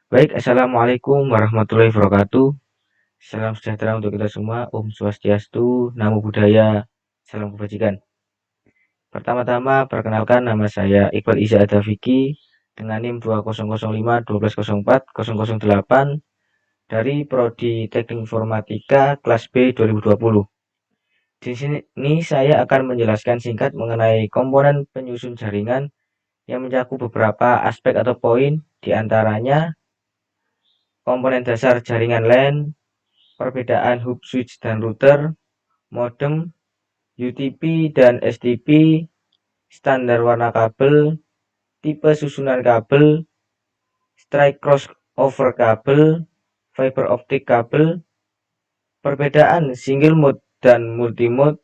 Baik, Assalamualaikum warahmatullahi wabarakatuh. Salam sejahtera untuk kita semua. Om Swastiastu, Namo Buddhaya, salam kebajikan. Pertama-tama, perkenalkan nama saya Iqbal Iza Adafiki dengan NIM 2005 120404008 dari Prodi Teknik Informatika kelas B 2020. Di sini saya akan menjelaskan singkat mengenai komponen penyusun jaringan yang mencakup beberapa aspek atau poin, diantaranya komponen dasar jaringan LAN, perbedaan hub switch dan router, modem, UTP dan STP, standar warna kabel, tipe susunan kabel, strike crossover kabel, fiber optic kabel, perbedaan single mode dan multi mode,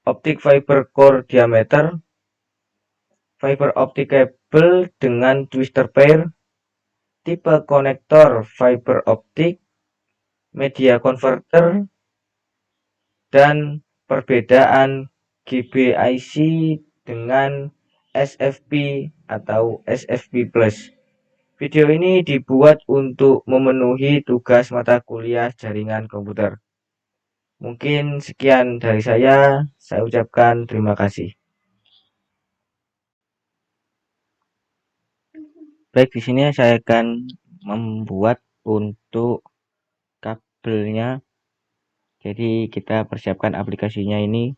optic fiber core diameter, fiber optic kabel dengan twister pair, tipe konektor fiber optic, media converter, dan perbedaan GBIC dengan SFP atau SFP+. Video ini dibuat untuk memenuhi tugas mata kuliah jaringan komputer. Mungkin sekian dari saya ucapkan terima kasih. Baik, di sini saya akan membuat untuk kabelnya. Jadi kita persiapkan aplikasinya ini.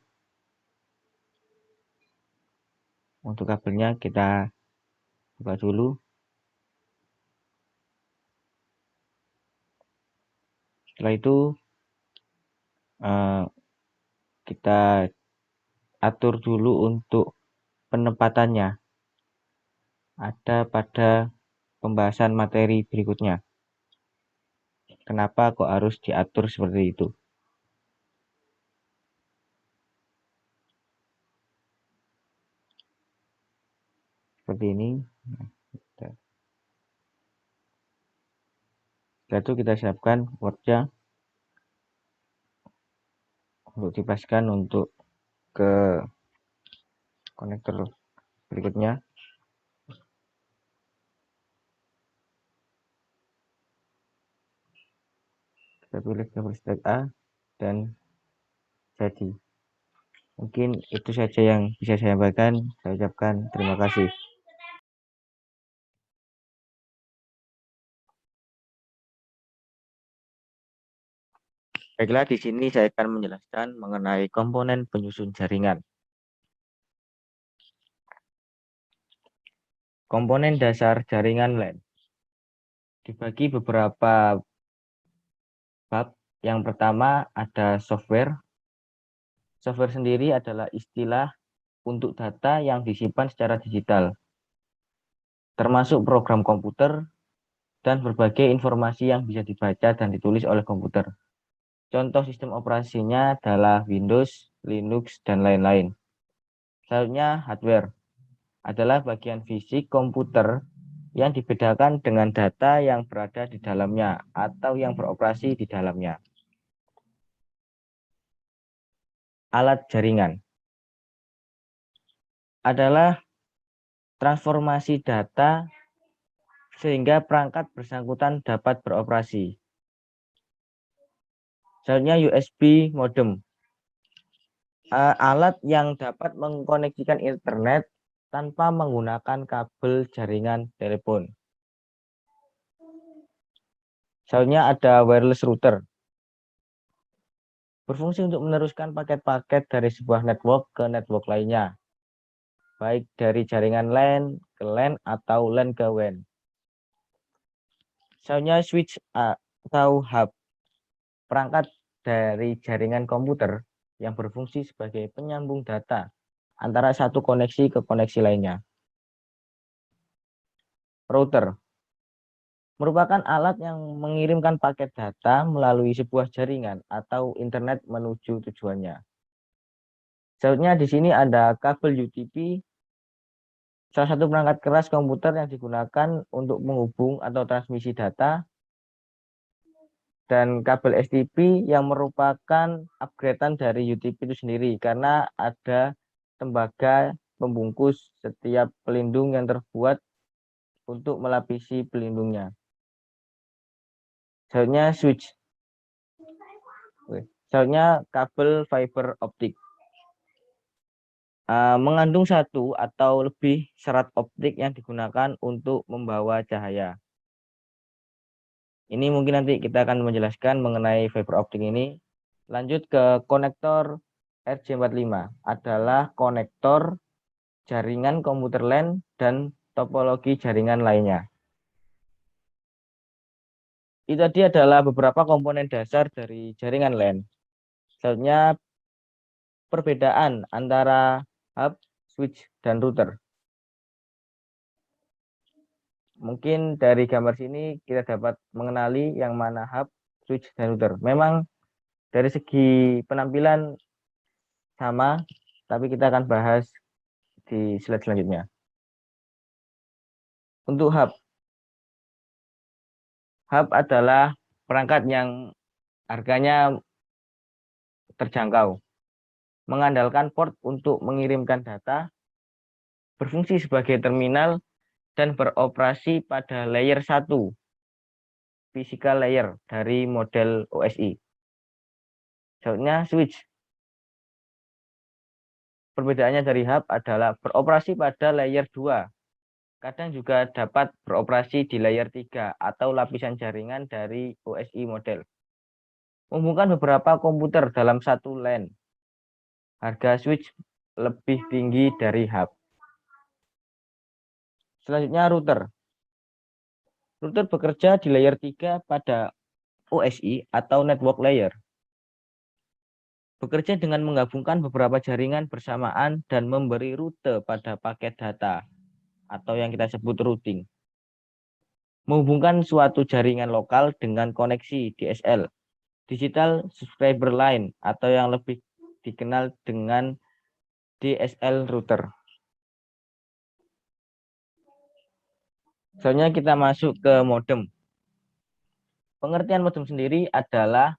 Untuk kabelnya kita buka dulu. Setelah itu kita atur dulu untuk penempatannya. Ada pada pembahasan materi berikutnya. Kenapa kok harus diatur seperti itu? Seperti ini. Setelah itu kita siapkan Word-nya untuk dipaskan untuk ke konektor berikutnya. Kita pilih kabel strike A dan jadi. Mungkin itu saja yang bisa saya sampaikan. Saya ucapkan terima kasih. Baiklah, di sini saya akan menjelaskan mengenai komponen penyusun jaringan. Komponen dasar jaringan LAN dibagi beberapa bab. Yang pertama ada software. Software sendiri adalah istilah untuk data yang disimpan secara digital, termasuk program komputer dan berbagai informasi yang bisa dibaca dan ditulis oleh komputer. Contoh sistem operasinya adalah Windows, Linux, dan lain-lain. Selanjutnya, hardware adalah bagian fisik komputer yang dibedakan dengan data yang berada di dalamnya atau yang beroperasi di dalamnya. Alat jaringan adalah transformasi data sehingga perangkat bersangkutan dapat beroperasi. Selanjutnya USB modem. Alat yang dapat mengkoneksikan internet tanpa menggunakan kabel jaringan telepon. Selanjutnya ada wireless router. Berfungsi untuk meneruskan paket-paket dari sebuah network ke network lainnya, baik dari jaringan LAN ke LAN atau LAN ke WAN. Selanjutnya switch atau hub. Perangkat dari jaringan komputer yang berfungsi sebagai penyambung data antara satu koneksi ke koneksi lainnya. Router merupakan alat yang mengirimkan paket data melalui sebuah jaringan atau internet menuju tujuannya. Selanjutnya di sini ada kabel UTP, salah satu perangkat keras komputer yang digunakan untuk menghubung atau transmisi data, dan kabel STP yang merupakan upgradean dari UTP itu sendiri karena ada tembaga pembungkus setiap pelindung yang terbuat untuk melapisi pelindungnya. Selanjutnya switch. Selanjutnya kabel fiber optik. Mengandung satu atau lebih serat optik yang digunakan untuk membawa cahaya. Ini mungkin nanti kita akan menjelaskan mengenai fiber optik ini. Lanjut ke konektor RJ45 adalah konektor jaringan komputer LAN dan topologi jaringan lainnya. Itu tadi adalah beberapa komponen dasar dari jaringan LAN. Selanjutnya perbedaan antara hub, switch, dan router. Mungkin dari gambar sini kita dapat mengenali yang mana hub, switch, dan router. Memang dari segi penampilan sama, tapi kita akan bahas di slide selanjutnya. Untuk hub. Hub adalah perangkat yang harganya terjangkau. Mengandalkan port untuk mengirimkan data, berfungsi sebagai terminal, dan beroperasi pada layer 1, physical layer dari model OSI. Selanjutnya switch. Perbedaannya dari hub adalah beroperasi pada layer 2. Kadang juga dapat beroperasi di layer 3 atau lapisan jaringan dari OSI model. Menghubungkan beberapa komputer dalam satu LAN. Harga switch lebih tinggi dari hub. Selanjutnya router. Router bekerja di layer 3 pada OSI atau network layer. Bekerja dengan menggabungkan beberapa jaringan bersamaan dan memberi rute pada paket data atau yang kita sebut routing. Menghubungkan suatu jaringan lokal dengan koneksi DSL, Digital Subscriber Line, atau yang lebih dikenal dengan DSL router. Selanjutnya kita masuk ke modem. Pengertian modem sendiri adalah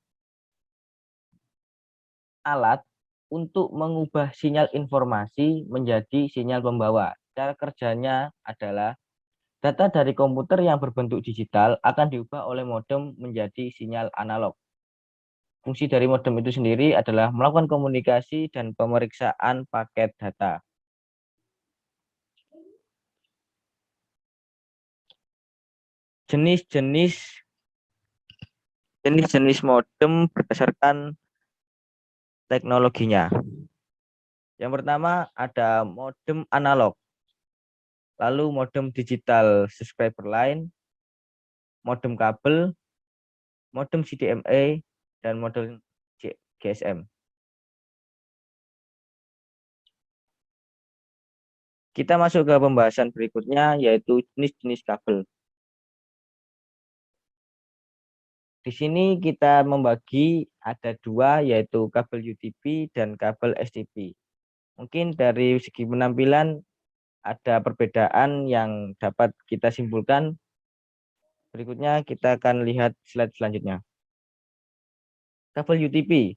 alat untuk mengubah sinyal informasi menjadi sinyal pembawa. Cara kerjanya adalah data dari komputer yang berbentuk digital akan diubah oleh modem menjadi sinyal analog. Fungsi dari modem itu sendiri adalah melakukan komunikasi dan pemeriksaan paket data. Jenis-jenis modem berdasarkan teknologinya. Yang pertama ada modem analog, lalu modem digital subscriber line, modem kabel, modem CDMA, dan modem GSM. Kita masuk ke pembahasan berikutnya, yaitu jenis-jenis kabel. Di sini kita membagi ada dua, yaitu kabel UTP dan kabel STP. Mungkin dari segi penampilan ada perbedaan yang dapat kita simpulkan. Berikutnya kita akan lihat slide selanjutnya. Kabel UTP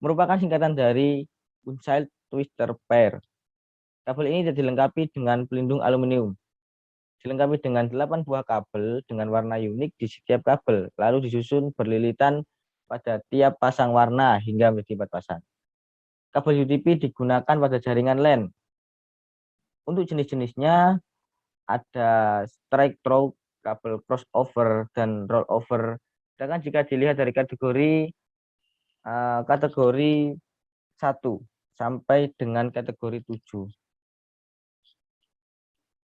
merupakan singkatan dari Unsigned Twister Pair. Kabel ini dilengkapi dengan pelindung aluminium. Dilengkapi dengan 8 buah kabel dengan warna unik di setiap kabel, lalu disusun berlilitan pada tiap pasang warna hingga menjadi 4 pasang. Kabel UTP digunakan pada jaringan LAN. Untuk jenis-jenisnya ada strike through, kabel crossover, dan rollover. Sedangkan jika dilihat dari kategori 1 sampai dengan kategori 7.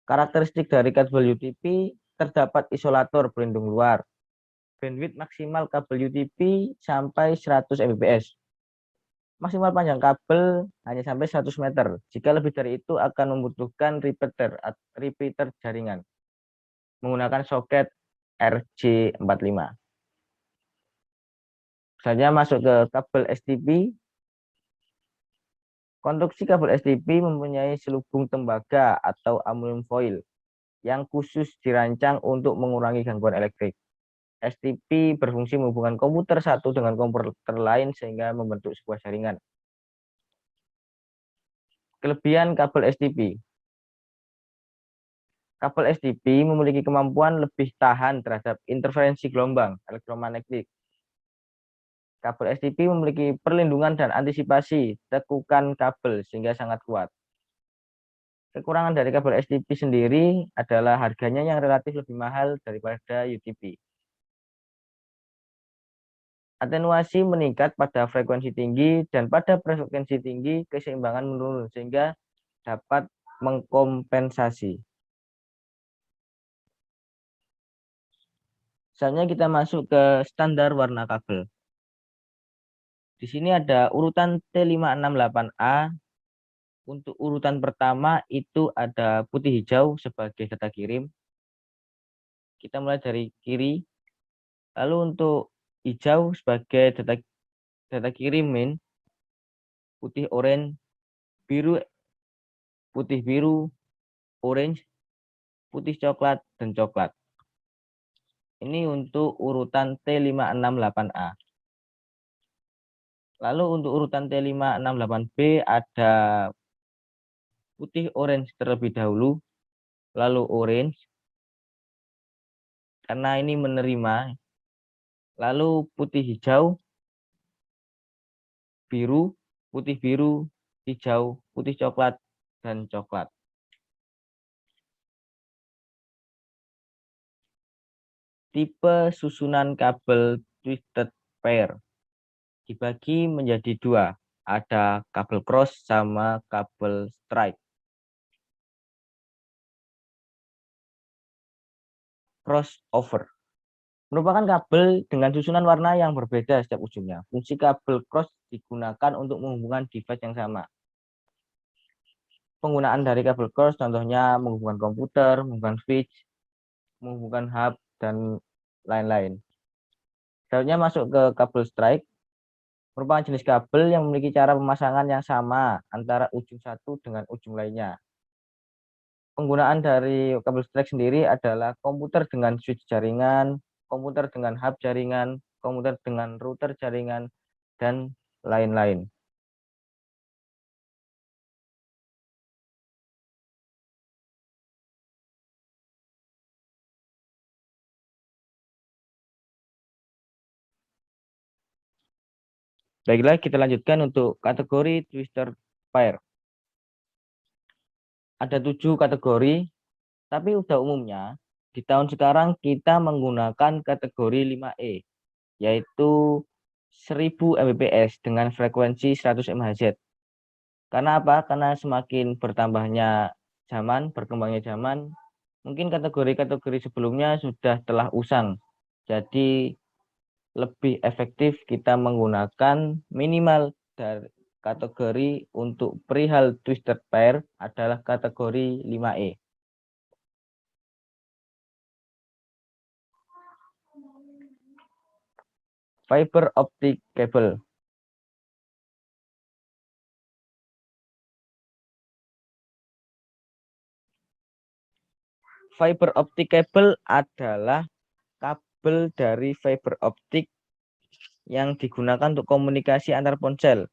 Karakteristik dari kabel UTP terdapat isolator pelindung luar. Bandwidth maksimal kabel UTP sampai 100 Mbps. Maksimal panjang kabel hanya sampai 100 meter. Jika lebih dari itu akan membutuhkan repeater jaringan menggunakan soket RJ45. Selanjutnya masuk ke kabel STP. Konstruksi kabel STP mempunyai selubung tembaga atau aluminium foil yang khusus dirancang untuk mengurangi gangguan elektrik. STP berfungsi menghubungkan komputer satu dengan komputer lain sehingga membentuk sebuah jaringan. Kelebihan kabel STP. Kabel SDP memiliki kemampuan lebih tahan terhadap interferensi gelombang elektromagnetik. Kabel SDP memiliki perlindungan dan antisipasi tekukan kabel sehingga sangat kuat. Kekurangan dari kabel SDP sendiri adalah harganya yang relatif lebih mahal daripada UTP. Atenuasi meningkat pada frekuensi tinggi dan pada frekuensi tinggi keseimbangan menurun sehingga dapat mengkompensasi. Misalnya kita masuk ke standar warna kabel. Di sini ada urutan T568A. Untuk urutan pertama itu ada putih hijau sebagai data kirim. Kita mulai dari kiri. Lalu untuk hijau sebagai data kirimin, putih orange, biru, putih biru, orange, putih coklat, dan coklat. Ini untuk urutan T568A. Lalu untuk urutan T568B ada putih orange terlebih dahulu, lalu orange, karena ini menerima, lalu putih hijau, biru, putih biru, hijau, putih coklat, dan coklat. Tipe susunan kabel twisted pair dibagi menjadi dua. Ada kabel cross sama kabel stripe. Crossover merupakan kabel dengan susunan warna yang berbeda setiap ujungnya. Fungsi kabel cross digunakan untuk menghubungkan device yang sama. Penggunaan dari kabel cross contohnya menghubungkan komputer, menghubungkan switch, menghubungkan hub, dan lain-lain. Selanjutnya masuk ke kabel stripe, merupakan jenis kabel yang memiliki cara pemasangan yang sama antara ujung satu dengan ujung lainnya. Penggunaan dari kabel stripe sendiri adalah komputer dengan switch jaringan, komputer dengan hub jaringan, komputer dengan router jaringan, dan lain-lain. Baiklah, kita lanjutkan untuk kategori twister pair. Ada 7 kategori, tapi pada umumnya di tahun sekarang kita menggunakan kategori 5E, yaitu 1000 Mbps dengan frekuensi 100 MHz. Karena apa? Karena semakin bertambahnya zaman, berkembangnya zaman, mungkin kategori-kategori sebelumnya sudah telah usang. Jadi lebih efektif kita menggunakan minimal dari kategori untuk perihal twisted pair adalah kategori 5E. Fiber optic cable. Fiber optic cable adalah kabel dari fiber optik yang digunakan untuk komunikasi antar ponsel.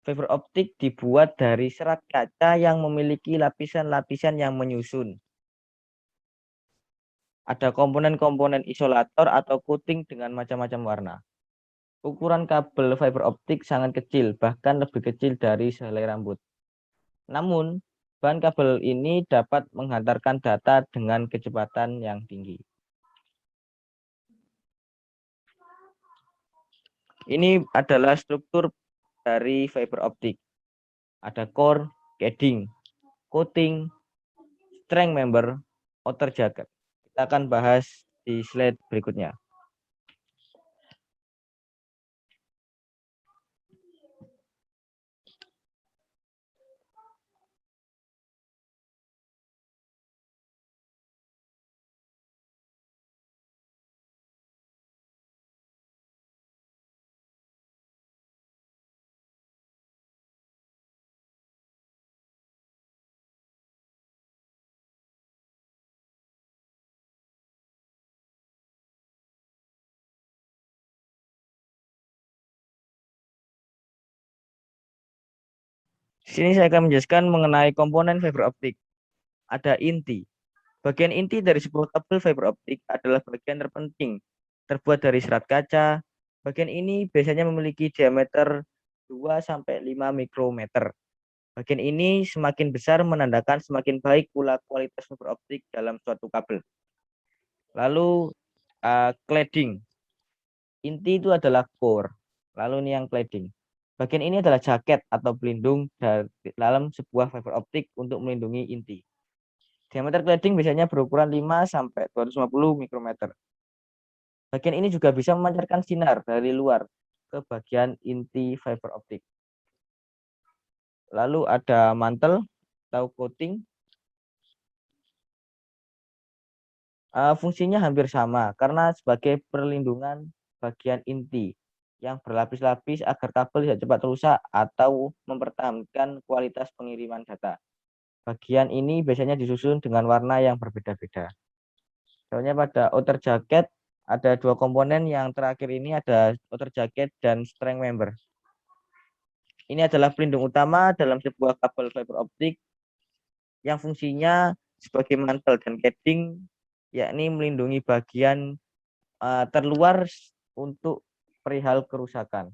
Fiber optik dibuat dari serat kaca yang memiliki lapisan-lapisan yang menyusun. Ada komponen-komponen isolator atau coating dengan macam-macam warna. Ukuran kabel fiber optik sangat kecil, bahkan lebih kecil dari sehelai rambut. Namun, bahan kabel ini dapat menghantarkan data dengan kecepatan yang tinggi. Ini adalah struktur dari fiber optik. Ada core, casing, coating, string member, outer jacket. Kita akan bahas di slide berikutnya. Di sini saya akan menjelaskan mengenai komponen fiber optik. Ada inti. Bagian inti dari sebuah kabel fiber optik adalah bagian terpenting, terbuat dari serat kaca. Bagian ini biasanya memiliki diameter 2 sampai 5 mikrometer. Bagian ini semakin besar menandakan semakin baik pula kualitas fiber optik dalam suatu kabel. Lalu cladding. Inti itu adalah core. Lalu ini yang cladding. Bagian ini adalah jaket atau pelindung dari dalam sebuah fiber optik untuk melindungi inti. Diameter cladding biasanya berukuran 5 sampai 250 mikrometer. Bagian ini juga bisa memancarkan sinar dari luar ke bagian inti fiber optik. Lalu ada mantel atau coating. Fungsinya hampir sama karena sebagai perlindungan bagian inti yang berlapis-lapis agar kabel tidak cepat rusak atau mempertahankan kualitas pengiriman data. Bagian ini biasanya disusun dengan warna yang berbeda-beda. Soalnya pada outer jacket ada dua komponen, yang terakhir ini ada outer jacket dan string member. Ini adalah pelindung utama dalam sebuah kabel fiber optik yang fungsinya sebagai mantel dan casing, yakni melindungi bagian terluar untuk perihal kerusakan.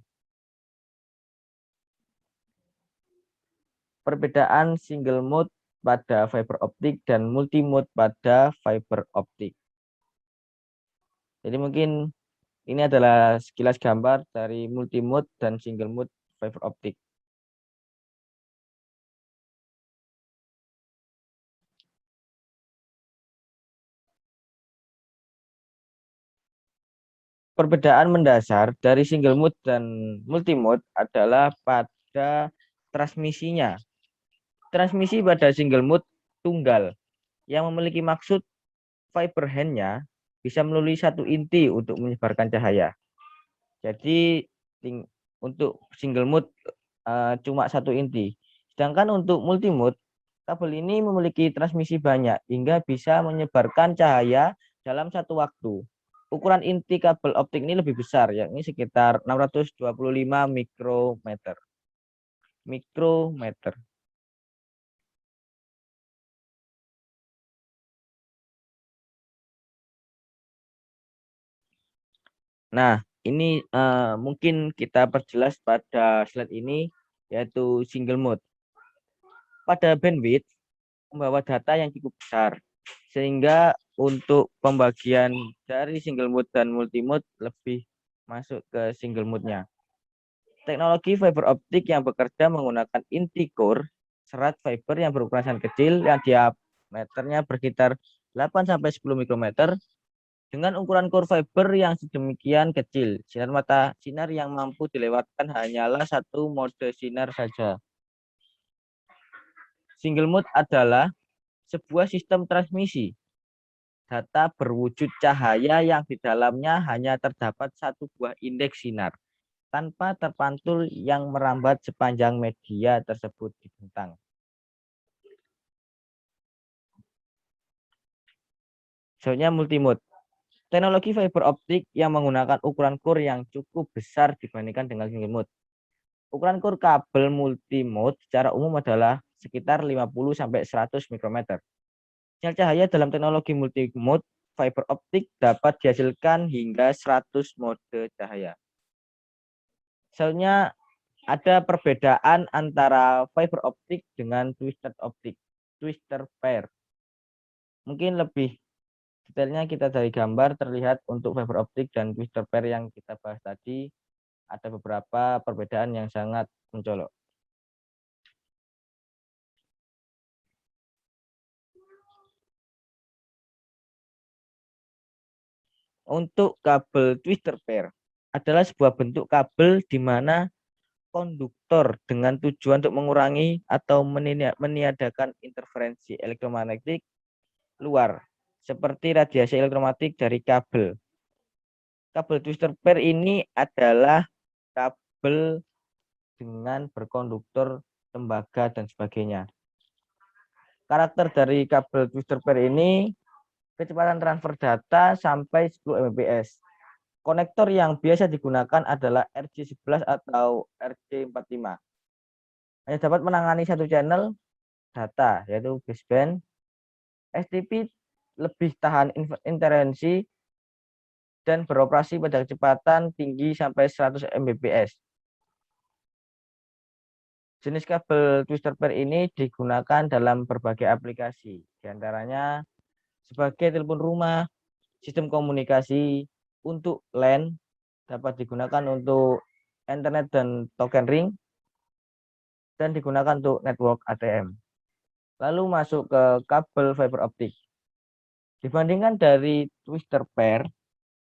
Perbedaan single mode pada fiber optik dan multi mode pada fiber optik. Jadi mungkin ini adalah sekilas gambar dari multi mode dan single mode fiber optik. Perbedaan mendasar dari single mode dan multi mode adalah pada transmisinya. Transmisi pada single mode tunggal yang memiliki maksud fiber handnya bisa melalui satu inti untuk menyebarkan cahaya. Jadi untuk single mode cuma satu inti. Sedangkan untuk multi mode, kabel ini memiliki transmisi banyak hingga bisa menyebarkan cahaya dalam satu waktu. Ukuran inti kabel optik ini lebih besar, yakni sekitar 625 mikrometer. Nah, ini mungkin kita perjelas pada slide ini, yaitu single mode. Pada bandwidth membawa data yang cukup besar, sehingga untuk pembagian dari single mode dan multi mode lebih masuk ke single mode-nya. Teknologi fiber optik yang bekerja menggunakan inti core, serat fiber yang berukuran sangat kecil yang diameternya berkisar 8 sampai 10 mikrometer. Dengan ukuran core fiber yang sedemikian kecil, sinar yang mampu dilewatkan hanyalah satu mode sinar saja. Single mode adalah sebuah sistem transmisi data berwujud cahaya yang di dalamnya hanya terdapat satu buah indeks sinar tanpa terpantul yang merambat sepanjang media tersebut dibentang. Soalnya multimode. Teknologi fiber optik yang menggunakan ukuran core yang cukup besar dibandingkan dengan single mode. Ukuran core kabel multimode secara umum adalah sekitar 50 sampai 100 mikrometer. Sinyal cahaya dalam teknologi multimode fiber optik dapat dihasilkan hingga 100 mode cahaya. Soalnya ada perbedaan antara fiber optik dengan twisted optik, twister pair. Mungkin lebih detailnya kita dari gambar terlihat untuk fiber optik dan twister pair yang kita bahas tadi ada beberapa perbedaan yang sangat mencolok. Untuk kabel twister pair adalah sebuah bentuk kabel di mana konduktor dengan tujuan untuk mengurangi atau meniadakan interferensi elektromagnetik luar seperti radiasi elektromagnetik dari kabel. Kabel twister pair ini adalah kabel dengan berkonduktor tembaga dan sebagainya. Karakter dari kabel twister pair ini kecepatan transfer data sampai 10 Mbps. Konektor yang biasa digunakan adalah RJ11 atau RJ45. hanya dapat menangani satu channel data, yaitu baseband. STP lebih tahan interferensi dan beroperasi pada kecepatan tinggi sampai 100 Mbps. Jenis kabel twister pair ini digunakan dalam berbagai aplikasi, diantaranya sebagai telepon rumah, sistem komunikasi, untuk LAN, dapat digunakan untuk internet dan token ring, dan digunakan untuk network ATM. Lalu masuk ke kabel fiber optik. Dibandingkan dari twister pair,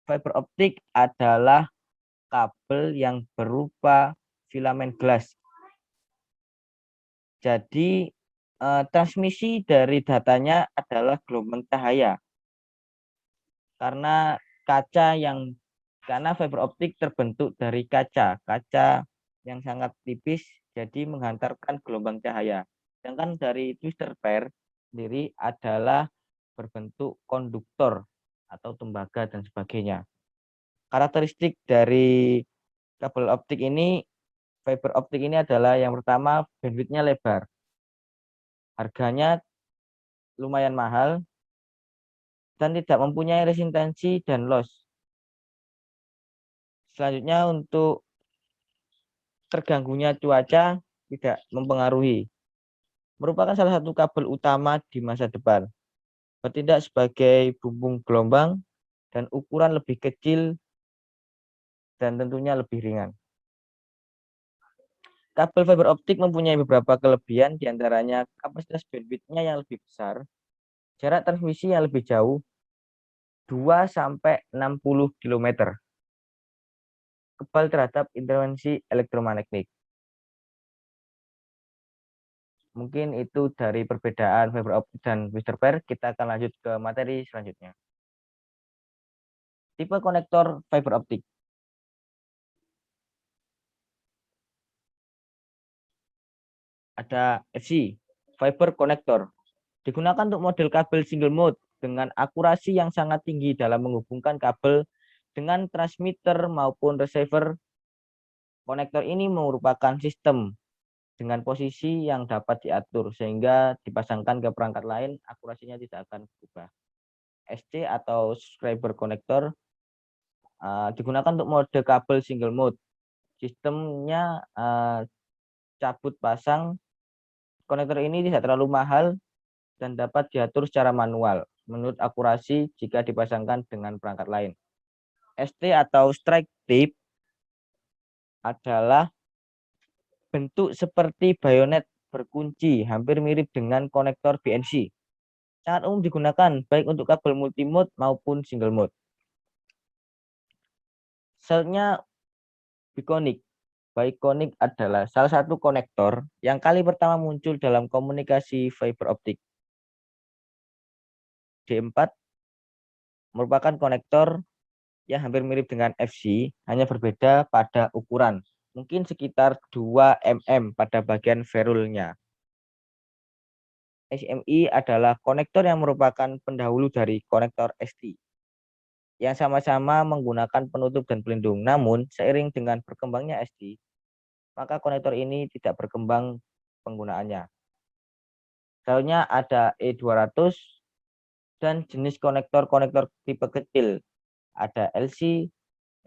fiber optik adalah kabel yang berupa filamen glass. Jadi transmisi dari datanya adalah gelombang cahaya. Karena fiber optik terbentuk dari kaca yang sangat tipis, jadi menghantarkan gelombang cahaya. Sedangkan dari twister pair sendiri adalah berbentuk konduktor atau tembaga dan sebagainya. Karakteristik dari kabel optik ini, fiber optik ini adalah yang pertama bandwidth-nya lebar. Harganya lumayan mahal dan tidak mempunyai resistensi dan loss. Selanjutnya untuk terganggunya cuaca tidak mempengaruhi. Merupakan salah satu kabel utama di masa depan. Bertindak sebagai bumbung gelombang dan ukuran lebih kecil dan tentunya lebih ringan. Kabel fiber optik mempunyai beberapa kelebihan, diantaranya kapasitas bandwidth-nya yang lebih besar, jarak transmisi yang lebih jauh, 2-60 km, kebal terhadap intervensi elektromagnetik. Mungkin itu dari perbedaan fiber optik dan twister pair. Kita akan lanjut ke materi selanjutnya. Tipe konektor fiber optik. Ada FC, fiber connector. Digunakan untuk model kabel single mode dengan akurasi yang sangat tinggi dalam menghubungkan kabel dengan transmitter maupun receiver. Konektor ini merupakan sistem dengan posisi yang dapat diatur sehingga dipasangkan ke perangkat lain, akurasinya tidak akan berubah. SC atau subscriber connector digunakan untuk mode kabel single mode. Sistemnya cabut pasang. Konektor ini tidak terlalu mahal dan dapat diatur secara manual menurut akurasi jika dipasangkan dengan perangkat lain. ST atau strike tip adalah bentuk seperti bayonet berkunci, hampir mirip dengan konektor BNC. Sangat umum digunakan baik untuk kabel multimode maupun single mode. Selanjutnya biconic. Biconic adalah salah satu konektor yang kali pertama muncul dalam komunikasi fiber optik. D4 merupakan konektor yang hampir mirip dengan FC, hanya berbeda pada ukuran. Mungkin sekitar 2 mm pada bagian ferulnya. HMI adalah konektor yang merupakan pendahulu dari konektor ST, yang sama-sama menggunakan penutup dan pelindung. Namun, seiring dengan berkembangnya ST, maka konektor ini tidak berkembang penggunaannya. Selanjutnya ada E200 dan jenis konektor tipe kecil. Ada LC,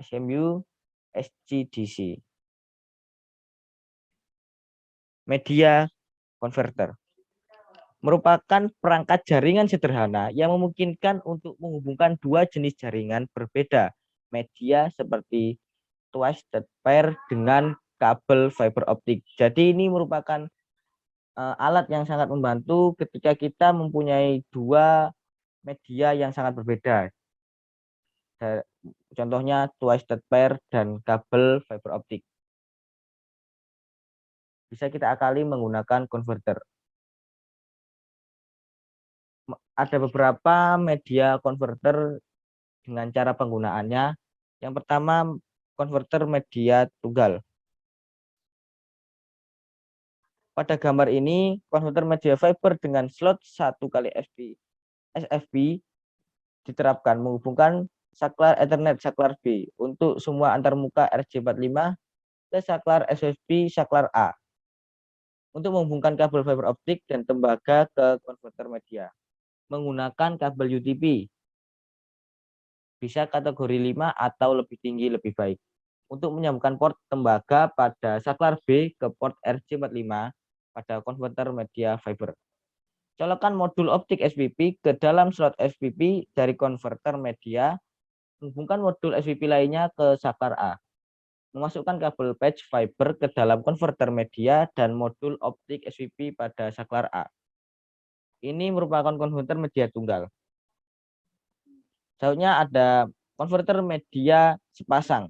SMU, SGDC. Media converter merupakan perangkat jaringan sederhana yang memungkinkan untuk menghubungkan dua jenis jaringan berbeda media seperti twisted pair dengan kabel fiber optik. Jadi ini merupakan alat yang sangat membantu ketika kita mempunyai dua media yang sangat berbeda. Contohnya twisted pair dan kabel fiber optik. Bisa kita akali menggunakan converter. Ada beberapa media converter dengan cara penggunaannya. Yang pertama, converter media tunggal. Pada gambar ini, konverter media fiber dengan slot 1x SFP diterapkan menghubungkan saklar Ethernet saklar B untuk semua antarmuka RJ45 ke saklar SFP saklar A. untuk menghubungkan kabel fiber optik dan tembaga ke konverter media menggunakan kabel UTP. Bisa kategori 5 atau lebih tinggi lebih baik. Untuk menyambungkan port tembaga pada saklar B ke port RJ45 pada konverter media fiber. Colokan modul optik SPP ke dalam slot SPP dari konverter media. Hubungkan modul SPP lainnya ke saklar A. Memasukkan kabel patch fiber ke dalam konverter media dan modul optik SPP pada saklar A. Ini merupakan konverter media tunggal. Selanjutnya ada konverter media sepasang.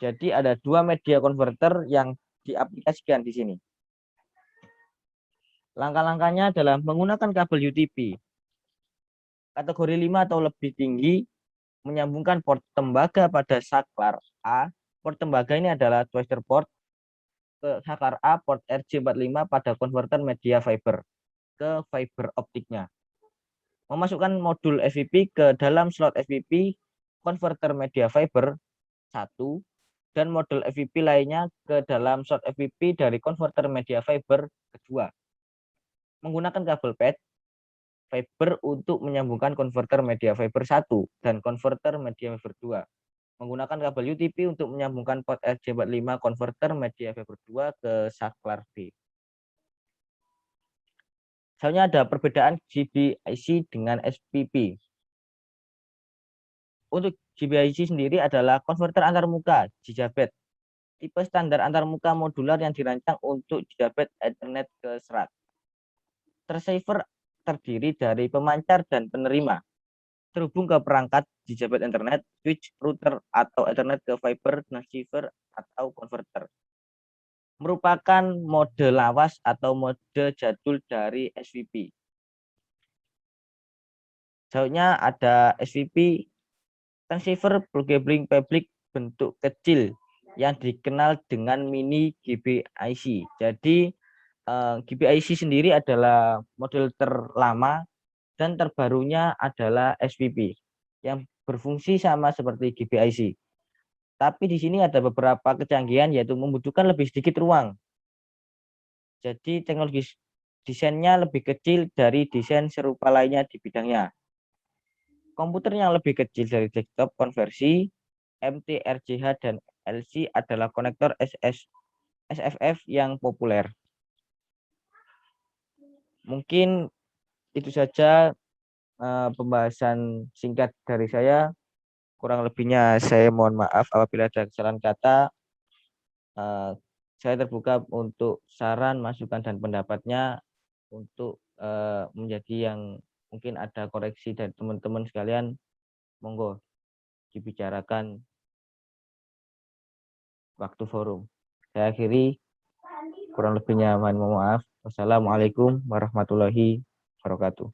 Jadi ada dua media konverter yang diaplikasikan di sini. Langkah-langkahnya adalah menggunakan kabel UTP. Kategori 5 atau lebih tinggi, menyambungkan port tembaga pada saklar A. Port tembaga ini adalah twister port ke saklar A, port RJ45 pada konverter media fiber ke fiber optiknya. Memasukkan modul SPP ke dalam slot SPP konverter media fiber 1 dan modul FPP lainnya ke dalam slot FPP dari konverter media fiber kedua. Menggunakan kabel PET fiber untuk menyambungkan konverter media fiber 1 dan konverter media fiber 2. Menggunakan kabel UTP untuk menyambungkan port RJ45 konverter media fiber 2 ke saklar B. Selanjutnya ada perbedaan GBIC dengan SPP. Untuk GBIC sendiri adalah konverter antarmuka gigabit. Tipe standar antarmuka modular yang dirancang untuk gigabit Ethernet ke serat. Receiver terdiri dari pemancar dan penerima. Terhubung ke perangkat gigabit Ethernet, switch, router, atau Ethernet ke fiber, transceiver, atau converter. Merupakan mode lawas atau mode jadul dari SVP. Selanjutnya ada SVP, transceiver pluggable public bentuk kecil yang dikenal dengan mini GBIC. Jadi GBIC sendiri adalah model terlama dan terbarunya adalah SVP yang berfungsi sama seperti GBIC. Tapi di sini ada beberapa kecanggihan yaitu membutuhkan lebih sedikit ruang. Jadi teknologi desainnya lebih kecil dari desain serupa lainnya di bidangnya. Komputer yang lebih kecil dari desktop konversi MTRJH dan LC adalah konektor SFF yang populer. Mungkin itu saja pembahasan singkat dari saya. Kurang lebihnya saya mohon maaf apabila ada kesalahan kata. Saya terbuka untuk saran, masukan, dan pendapatnya untuk menjadi yang mungkin ada koreksi dari teman-teman sekalian. Monggo dibicarakan waktu forum. Saya akhiri, kurang lebihnya mohon maaf. Wassalamualaikum warahmatullahi wabarakatuh.